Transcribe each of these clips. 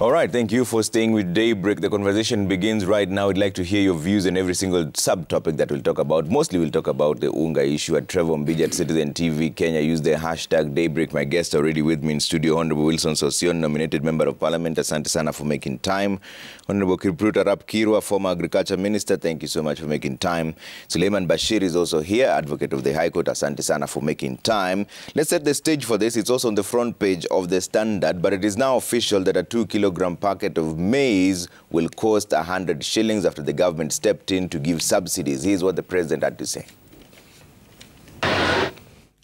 All right, thank you for staying with Daybreak. The conversation begins right now. I'd like to hear your views on every single subtopic that we'll talk about. Mostly we'll talk about the Unga issue at Trevor Mbiji at Citizen TV Kenya. Use the hashtag Daybreak. My guest already with me in studio, Honorable Wilson Sosion, nominated Member of Parliament. Asante sana for making time. Honorable Kipruta Rap Kirwa, former Agriculture Minister. Thank you so much for making time. Suleiman Bashir is also here, Advocate of the High Court. Asante sana for making time. Let's set the stage for this. It's also on the front page of the Standard, but it is now official that a 2-kilogram packet of maize will cost 100 shillings after the government stepped in to give subsidies. Here's what the president had to say.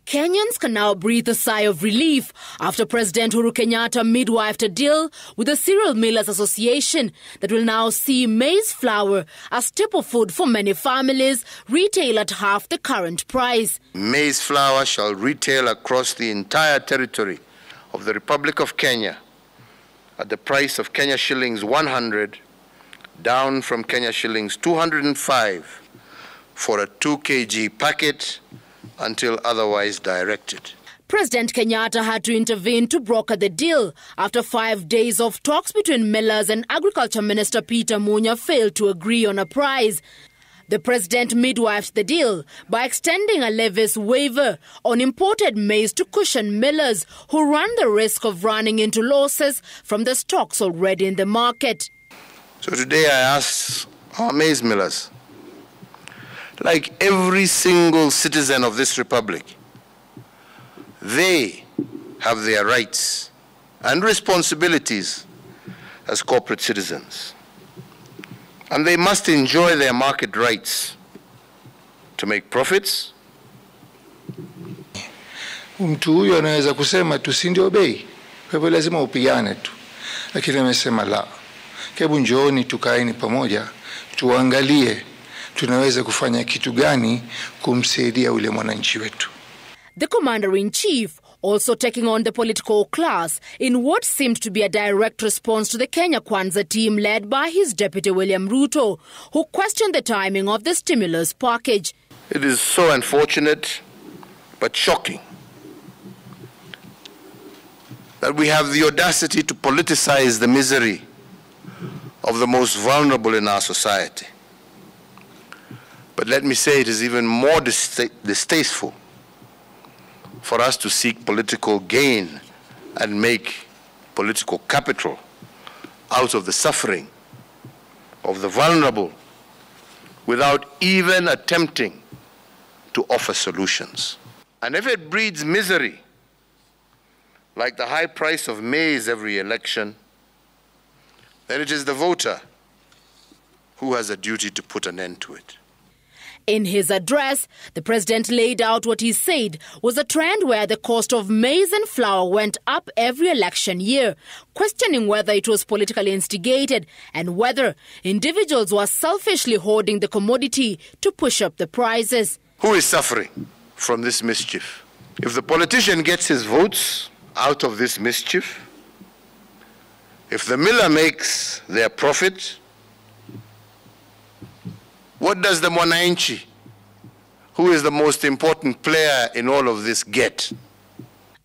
Kenyans can now breathe a sigh of relief after President Uhuru Kenyatta midwifed a deal with the Cereal Millers Association that will now see maize flour as staple food for many families retail at half the current price. Maize flour shall retail across the entire territory of the Republic of Kenya at the price of Kenya shillings 100, down from Kenya shillings 205 for a 2 kg packet until otherwise directed. President Kenyatta had to intervene to broker the deal after 5 days of talks between millers and Agriculture Minister Peter Munya failed to agree on a price. The president midwifed the deal by extending a levies waiver on imported maize to cushion millers who run the risk of running into losses from the stocks already in the market. So today I ask our maize millers, like every single citizen of this republic, they have their rights and responsibilities as corporate citizens. And they must enjoy their market rights to make profits. Mtu huyo anaweza kusema tu si ndio bei, kwa hivyo lazima upigane tu. Lakini amesema la. Hebu njooni tukaeni pamoja, tuangalie tunaweza kufanya kitu gani kumsaidia ule mwananchi wetu. The Commander-in-Chief also taking on the political class in what seemed to be a direct response to the Kenya Kwanza team led by his deputy William Ruto, who questioned the timing of the stimulus package. It is so unfortunate but shocking that we have the audacity to politicize the misery of the most vulnerable in our society. But let me say it is even more distasteful for us to seek political gain and make political capital out of the suffering of the vulnerable without even attempting to offer solutions. And if it breeds misery, like the high price of maize every election, then it is the voter who has a duty to put an end to it. In his address, the president laid out what he said was a trend where the cost of maize and flour went up every election year, questioning whether it was politically instigated and whether individuals were selfishly hoarding the commodity to push up the prices. Who is suffering from this mischief? If the politician gets his votes out of this mischief, if the miller makes their profit, what does the mwananchi, who is the most important player in all of this, get?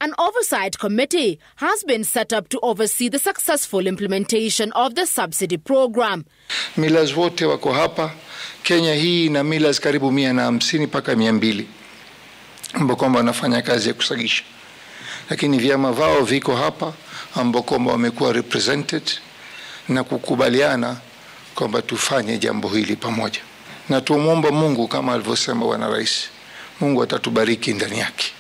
An oversight committee has been set up to oversee the successful implementation of the subsidy program. Millers wote wako hapa. Kenya hii ina millers karibu 150 mpaka 200 ambao kwamba wanafanya kazi ya kusagisha. Lakini vyama vao viko hapa ambao kwamba wamekuwa represented na kukubaliana kwamba tufanye jambo hili pamoja. Na tumuomba Mungu kama alivyosema Bwana Rais, Mungu atatubariki ndani yake.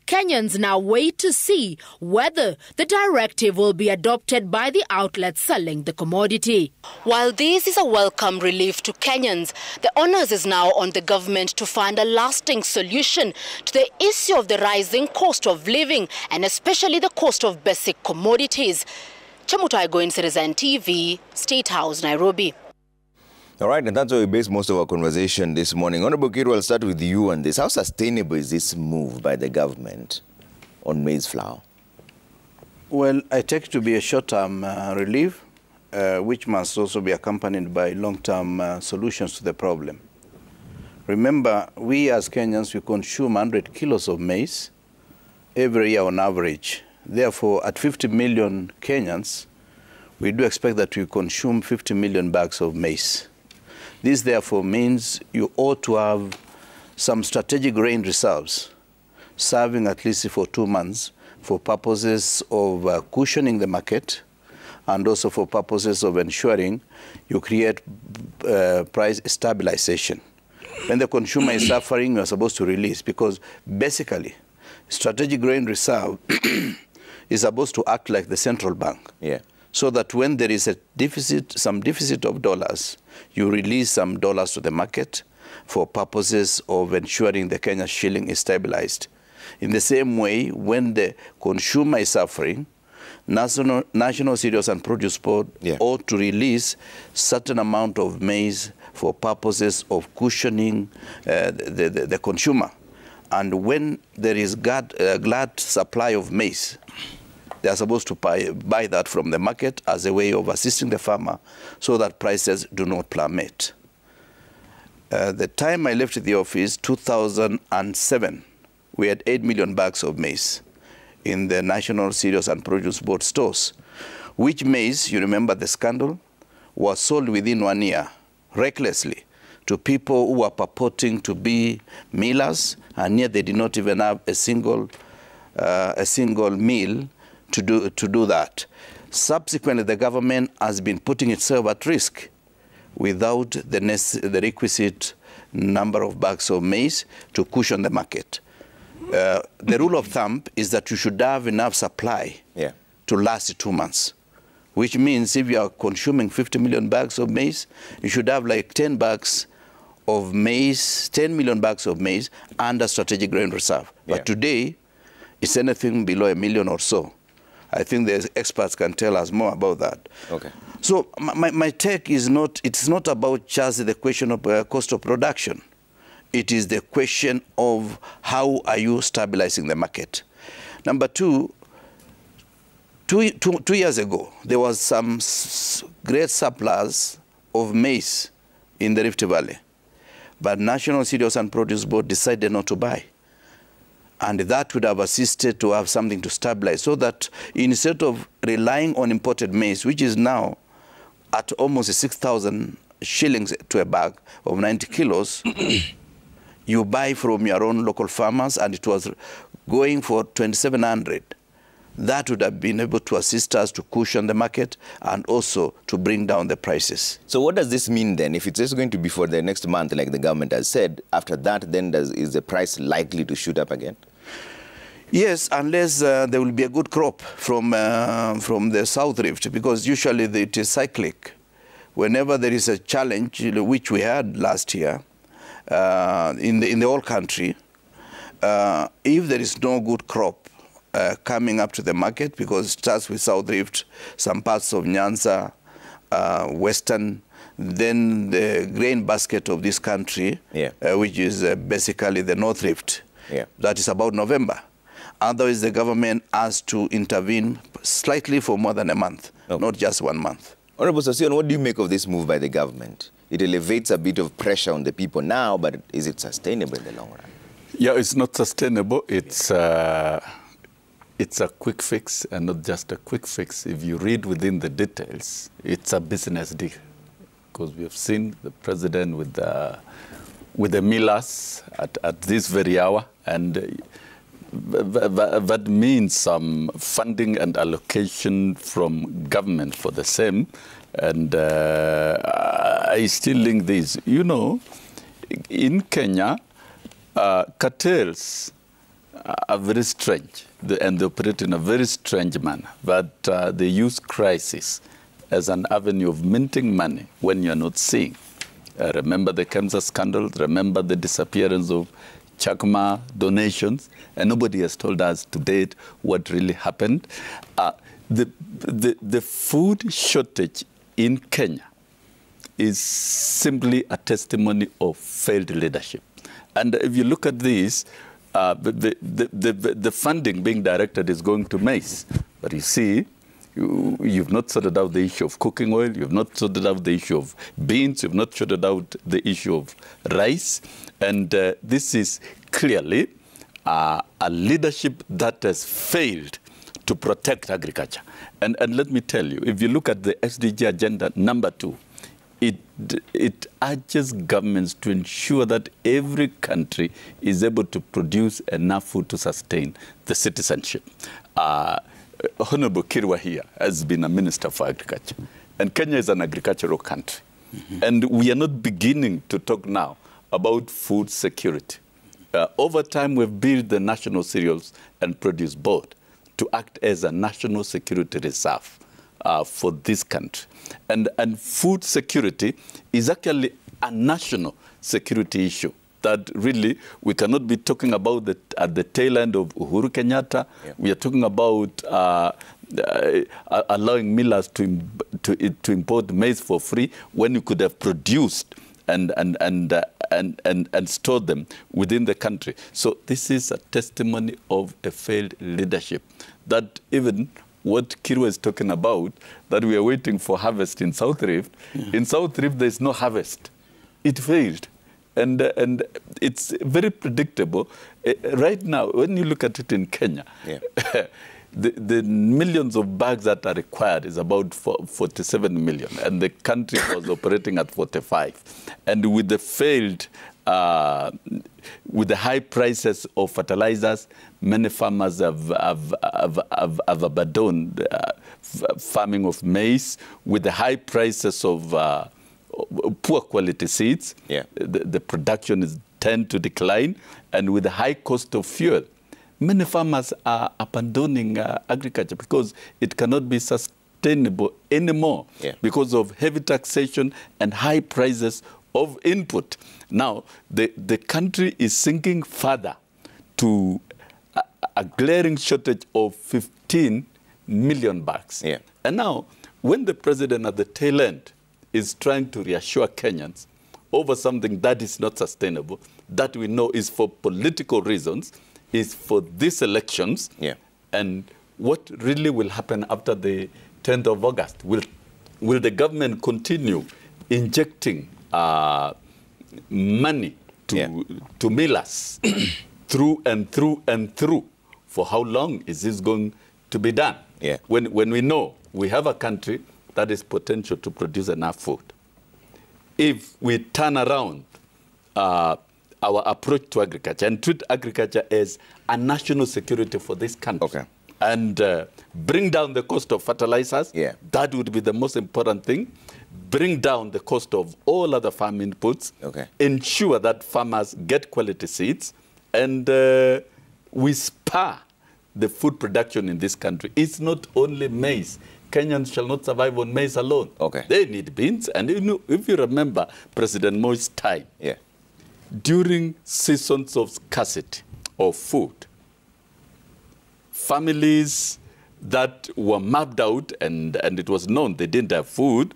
Kenyans now wait to see whether the directive will be adopted by the outlets selling the commodity. While this is a welcome relief to Kenyans, the onus is now on the government to find a lasting solution to the issue of the rising cost of living and especially the cost of basic commodities. Chemutai Goin, Citizen TV, State House, Nairobi. All right, and that's where we base most of our conversation this morning. Honorable Kiru, I'll start with you on this. How sustainable is this move by the government on maize flour? Well, I take it to be a short-term relief, which must also be accompanied by long-term solutions to the problem. Remember, we as Kenyans, we consume 100 kilos of maize every year on average. Therefore, at 50 million Kenyans, we do expect that we consume 50 million bags of maize. This therefore means you ought to have some strategic grain reserves serving at least for 2 months for purposes of cushioning the market and also for purposes of ensuring you create price stabilization. When the consumer is suffering, you are supposed to release, because basically strategic grain reserve is supposed to act like the central bank. Yeah. So that when there is a deficit, some deficit of dollars, you release some dollars to the market for purposes of ensuring the Kenya shilling is stabilized. In the same way, when the consumer is suffering, National Cereals and Produce Board ought to release certain amount of maize for purposes of cushioning the consumer. And when there is glad supply of maize, they are supposed to buy that from the market as a way of assisting the farmer so that prices do not plummet. The time I left the office, 2007, we had 8 million bags of maize in the National Cereals and Produce Board stores, which maize, you remember the scandal, was sold within 1 year, recklessly, to people who were purporting to be millers, and yet they did not even have a single mill to do that. Subsequently, the government has been putting itself at risk without the requisite number of bags of maize to cushion the market. The rule of thumb is that you should have enough supply to last 2 months, which means if you are consuming 50 million bags of maize, you should have like 10 bags of maize, 10 million bags of maize under strategic grain reserve. But today, it's anything below 1 million or so. I think the experts can tell us more about that. Okay. So my take is it's not about just the question of cost of production. It is the question of how are you stabilizing the market. Number two years ago, there was some great surplus of maize in the Rift Valley, but National Cereals and Produce Board decided not to buy. And that would have assisted to have something to stabilize, so that instead of relying on imported maize, which is now at almost 6,000 shillings to a bag of 90 kilos, you buy from your own local farmers, and it was going for 2,700. That would have been able to assist us to cushion the market and also to bring down the prices. So what does this mean then? If it's just going to be for the next month, like the government has said, after that, then is the price likely to shoot up again? Yes, unless there will be a good crop from the South Rift, because usually it is cyclic. Whenever there is a challenge, which we had last year in the whole country, if there is no good crop coming up to the market, because it starts with South Rift, some parts of Nyanza, Western, then the grain basket of this country, which is basically the North Rift, that is about November. Otherwise, the government has to intervene slightly for more than a month, not just 1 month. Honorable Sossion, what do you make of this move by the government? It elevates a bit of pressure on the people now, but is it sustainable in the long run? Yeah, it's not sustainable. It's a quick fix, and not just a quick fix. If you read within the details, it's a business deal, because we have seen the president with the millers at this very hour, and that means some funding and allocation from government for the same. And I still link this. You know, in Kenya, cartels are very strange, and they operate in a very strange manner. But they use crisis as an avenue of minting money when you're not seeing. Remember the Kemsa scandal, remember the disappearance of Chakma donations, and nobody has told us to date what really happened. The food shortage in Kenya is simply a testimony of failed leadership. And if you look at this, the funding being directed is going to maize. But you see, you've not sorted out the issue of cooking oil, you've not sorted out the issue of beans, you've not sorted out the issue of rice. And this is clearly a leadership that has failed to protect agriculture. And let me tell you, if you look at the SDG agenda number 2, it urges governments to ensure that every country is able to produce enough food to sustain the citizenship. Honorable Kirwa here has been a minister for agriculture, and Kenya is an agricultural country. And we are not beginning to talk now about food security. Over time, we've built the National Cereals and Produce Board to act as a national security reserve for this country. And food security is actually a national security issue that really we cannot be talking about at the tail end of Uhuru Kenyatta. Yeah. We are talking about allowing millers to import maize for free when you could have produced and stored them within the country. So this is a testimony of a failed leadership, that even what Kirwa is talking about, that we are waiting for harvest in South Rift. Yeah. In South Rift, there is no harvest. It failed. And it's very predictable. Right now, when you look at it in Kenya, yeah. the millions of bags that are required is about 47 million, and the country was operating at 45. And with the failed, with the high prices of fertilizers, many farmers have abandoned farming of maize. With the high prices of poor quality seeds, yeah. the production tend to decline, and with the high cost of fuel, many farmers are abandoning agriculture because it cannot be sustainable anymore, yeah. because of heavy taxation and high prices of input. Now, the country is sinking further to a glaring shortage of 15 million bags. Yeah. And now, when the president at the tail end is trying to reassure Kenyans over something that is not sustainable, that we know is for political reasons, is for these elections, yeah. and what really will happen after the 10th of August? Will the government continue injecting money to millers through and through and through? For how long is this going to be done? Yeah. When we know we have a country that is potential to produce enough food. If we turn around our approach to agriculture and treat agriculture as a national security for this country, okay. and bring down the cost of fertilizers, yeah. that would be the most important thing. Bring down the cost of all other farm inputs, okay. ensure that farmers get quality seeds, and we spur the food production in this country. It's not only maize. Kenyans shall not survive on maize alone. Okay. They need beans. And if you remember President Moi's time, yeah. during seasons of scarcity of food, families that were mapped out and it was known they didn't have food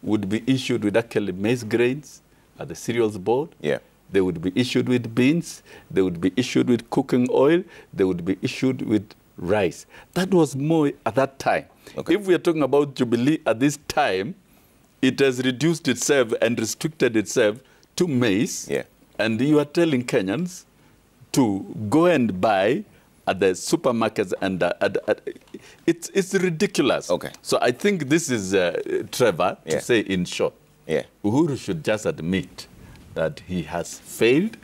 would be issued with actually maize grains at the cereals board. Yeah. They would be issued with beans. They would be issued with cooking oil. They would be issued with rice. That was more at that time. Okay. If we are talking about Jubilee at this time, it has reduced itself and restricted itself to maize. Yeah. And you are telling Kenyans to go and buy at the supermarkets, and it's ridiculous. Okay. So I think this is Trevor, to say in short, Uhuru should just admit that he has failed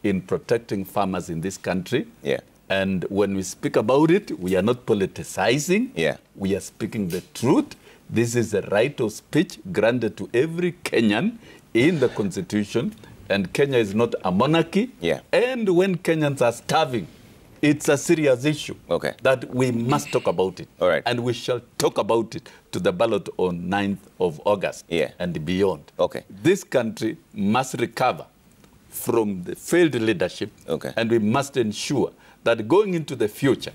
in protecting farmers in this country. Yeah. And when we speak about it, we are not politicizing. Yeah. We are speaking the truth. This is a right of speech granted to every Kenyan in the Constitution. And Kenya is not a monarchy. Yeah. And when Kenyans are starving, it's a serious issue that we must talk about it. All right. And we shall talk about it to the ballot on 9th of August and beyond. Okay. This country must recover from the failed leadership, and we must ensure that going into the future,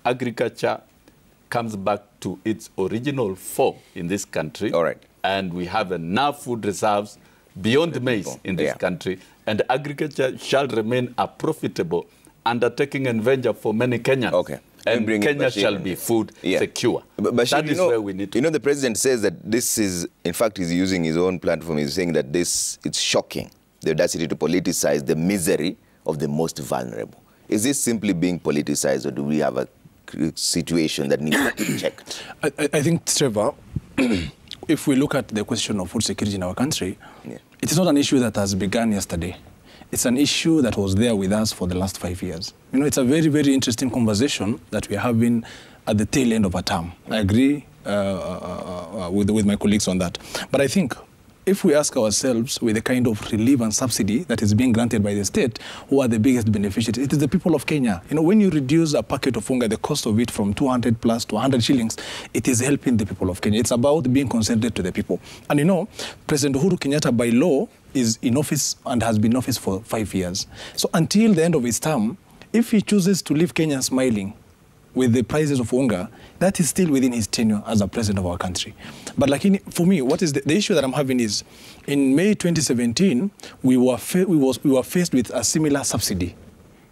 agriculture comes back to its original form in this country. All right. And we have enough food reserves beyond maize in this country, and agriculture shall remain a profitable undertaking and venture for many Kenyans. Okay. And Kenya shall be food secure. But that is where we need to. You know, the president says that this is, in fact, he's using his own platform. He's saying that it's shocking, the audacity to politicize the misery of the most vulnerable. Is this simply being politicized, or do we have a situation that needs to be checked? I think, Trevor, if we look at the question of food security in our country, it is not an issue that has begun yesterday. It's an issue that was there with us for the last 5 years. You know, it's a very, very interesting conversation that we are having at the tail end of a term. I agree with my colleagues on that. But I think if we ask ourselves, with the kind of relief and subsidy that is being granted by the state, who are the biggest beneficiaries? It is the people of Kenya. You know, when you reduce a packet of Unga, the cost of it from 200 plus to 100 shillings, it is helping the people of Kenya. It's about being concentrated to the people. And you know, President Uhuru Kenyatta, by law, is in office and has been in office for 5 years. So until the end of his term, if he chooses to leave Kenya smiling with the prices of Unga, that is still within his tenure as a president of our country. But like for me, what is the issue that I'm having is, in May 2017, we were faced with a similar subsidy.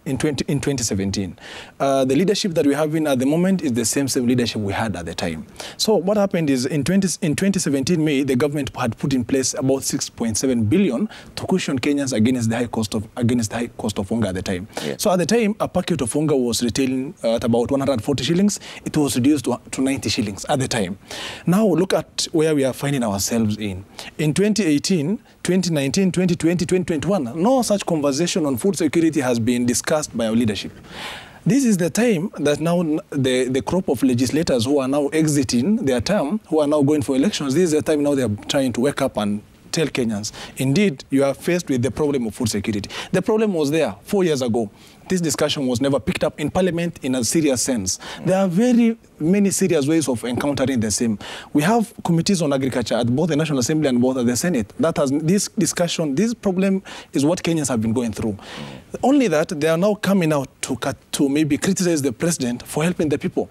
In 2017. The leadership that we're having at the moment is the same leadership we had at the time. So what happened is in 2017 May, the government had put in place about 6.7 billion to cushion Kenyans against the high cost of Unga at the time. Yeah. So at the time, a packet of Unga was retailing at about 140 shillings. It was reduced to 90 shillings at the time. Now look at where we are finding ourselves in. In 2018, 2019, 2020, 2021, no such conversation on food security has been discussed by our leadership. This is the time that now the crop of legislators who are now exiting their term, who are now going for elections, this is the time now they are trying to wake up and tell Kenyans, indeed, you are faced with the problem of food security. The problem was there 4 years ago. This discussion was never picked up in Parliament in a serious sense. There are very many serious ways of encountering the same. We have committees on agriculture at both the National Assembly and both at the Senate. That has this discussion, this problem is what Kenyans have been going through. Only that they are now coming out to maybe criticize the president for helping the people.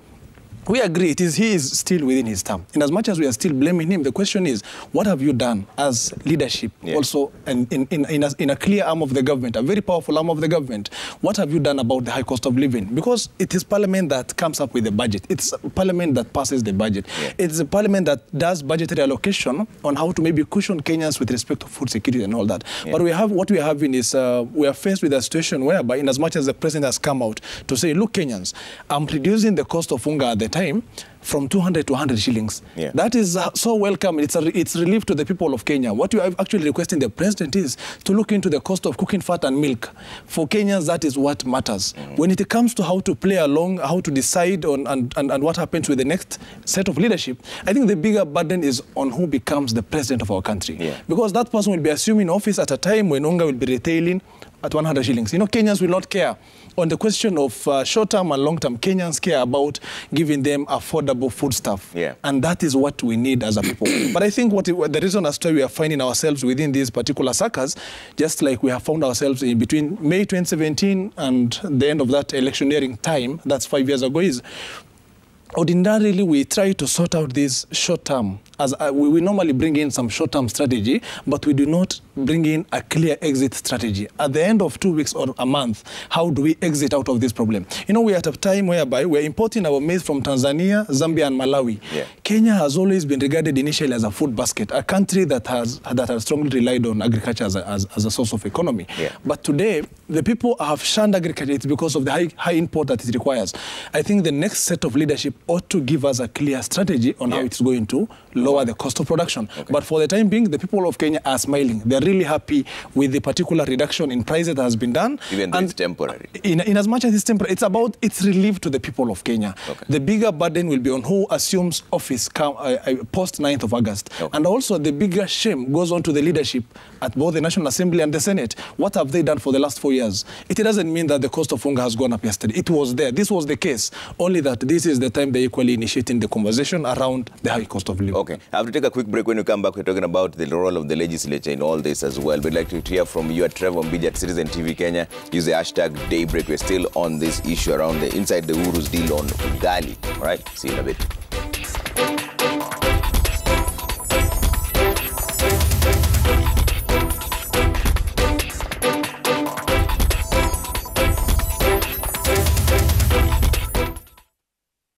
We agree, he is still within his term. In as much as we are still blaming him, the question is, what have you done as leadership, also in a clear arm of the government, a very powerful arm of the government? What have you done about the high cost of living? Because it is Parliament that comes up with the budget. It's Parliament that passes the budget. It's a Parliament that does budgetary allocation on how to maybe cushion Kenyans with respect to food security and all that. But what we are having is, we are faced with a situation whereby, in as much as the president has come out to say, look, Kenyans, I'm reducing the cost of Unga at the time from 200 to 100 shillings. That is so welcome. It's relief to the people of Kenya. What you are actually requesting the president is to look into the cost of cooking fat and milk. For Kenyans, that is what matters. When it comes to how to play along, how to decide on and what happens with the next set of leadership, I think the bigger burden is on who becomes the president of our country. Because that person will be assuming office at a time when Unga will be retailing at 100 shillings. You know, Kenyans will not care. On the question of short-term and long-term, Kenyans care about giving them affordable foodstuff. And that is what we need as a people. But I think the reason as to why we are finding ourselves within these particular circles, just like we have found ourselves in between May 2017 and the end of that electioneering time, that's 5 years ago, is ordinarily we try to sort out this short-term. We normally bring in some short-term strategy, but we do not bring in a clear exit strategy. At the end of 2 weeks or a month, how do we exit out of this problem? You know, we're at a time whereby we're importing our maize from Tanzania, Zambia, and Malawi. Kenya has always been regarded initially as a food basket, a country that has strongly relied on agriculture as a source of economy. But today, the people have shunned agriculture. It's because of the high import that it requires. I think the next set of leadership ought to give us a clear strategy on how it's going to lower the cost of production. But for the time being, the people of Kenya are smiling. They're really happy with the particular reduction in prices that has been done. Even though it's temporary. In as much as it's temporary, it's relief to the people of Kenya. The bigger burden will be on who assumes office post 9th of August. And also the bigger shame goes on to the leadership at both the National Assembly and the Senate. What have they done for the last 4 years? It doesn't mean that the cost of Unga has gone up yesterday. It was there. This was the case. Only that this is the time they're equally initiating the conversation around the high cost of living. I have to take a quick break. When we come back, we're talking about the role of the legislature in all this as well. We'd like to hear from you at Trevor Mbija at Citizen TV Kenya. Use the hashtag Daybreak. We're still on this issue around inside the Uru's deal on ugali. All right, see you in a bit.